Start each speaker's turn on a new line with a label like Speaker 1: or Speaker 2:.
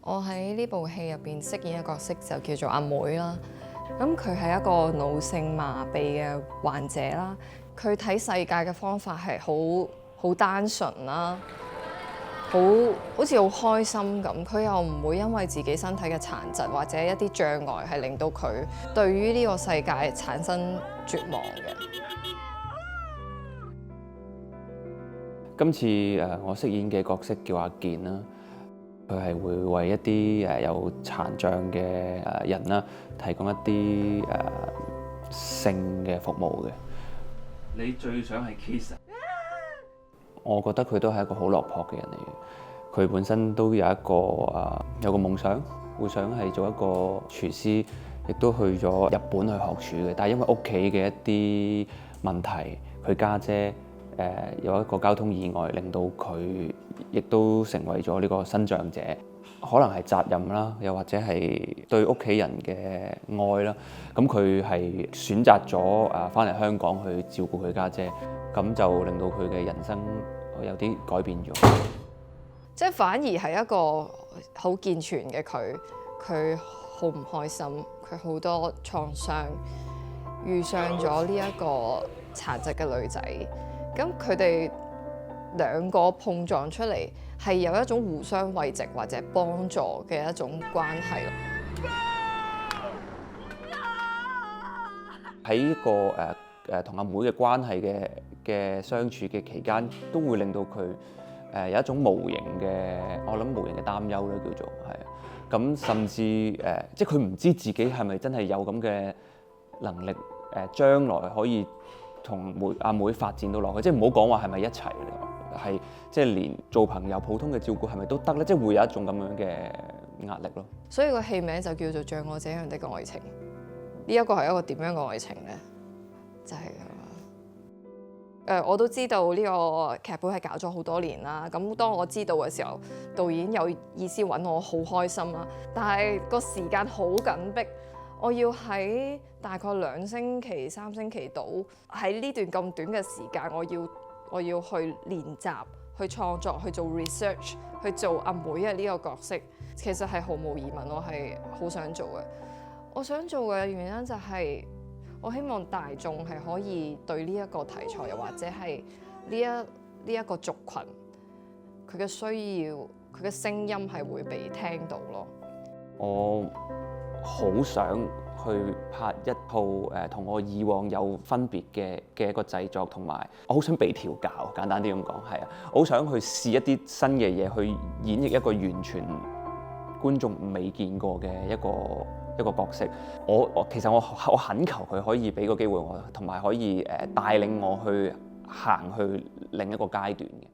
Speaker 1: 我喺呢部戲入邊飾演嘅角色就叫做阿妹啦。咁佢係一個腦性麻痹嘅患者啦。佢睇世界嘅方法係好單純啦，好似好開心咁。佢又唔會因為自己身體嘅殘疾或者一啲障礙係令到佢對於呢個世界產生絕望嘅。
Speaker 2: 今次我飾演嘅角色叫阿健啦，佢係會為一啲有殘障嘅人啦提供一啲性嘅服務嘅。
Speaker 3: 你最想係 kiss 啊？
Speaker 2: 我覺得佢都係一個好落魄嘅人嚟嘅。佢本身都有一個有個夢想，會想係做一個廚師，亦都去咗日本去學廚嘅。但係因為屋企嘅一啲問題，佢家姐有一個交通意外，令到佢亦都成為咗呢個身障者。可能係責任啦，又或者係對屋企人嘅愛啦。咁佢係選擇咗返嚟香港去照顧佢家姐，咁就令到佢嘅人生有啲改變咗。
Speaker 1: 即係反而係一個好健全嘅佢好唔開心，佢好多創傷，遇上咗呢一個殘疾嘅女仔。咁佢哋兩個碰撞出嚟，係有一種互相慰藉或者幫助嘅一種關係咯。
Speaker 2: 喺一個同阿妹嘅關係嘅相處嘅期間，都會令到佢有一種無形嘅，我諗無形嘅擔憂咧，叫做係。咁甚至即係佢唔知自己係咪真係有咁嘅能力將來可以同阿妹發展到落去，即係唔好講話係咪一齊嚟，係即係連做朋友普通嘅照顧係咪都得咧？即係會有一種咁樣嘅壓力咯。所以
Speaker 1: 個戲名就叫做《像我這樣的愛情》。呢一個係一個點樣嘅愛情咧？就係我都知道呢個劇本係搞咗好多年啦。咁當我知道嘅時候，導演有意思揾我，好開心啦。但係個時間好緊迫。我要喺大概2星期、3星期度，喺呢段咁短嘅時間，我要去練習、去創作、去做 research、去做阿妹嘅呢個角色。其實係毫無疑問，我係好想做嘅。我想做嘅原因就係，我希望大眾係可以對呢一個題材，又或者係呢一個族群，佢嘅需要、佢嘅聲音係會被聽到咯。我好想去拍一套同我以往有分別嘅一個製作，同埋我好想被調教，簡單啲咁講，係啊，我好想去試一啲新嘅嘢，去演繹一個完全觀眾未見過嘅一個角色。其實我懇求佢可以俾個機會我，同埋可以帶領我去行去另一個階段嘅。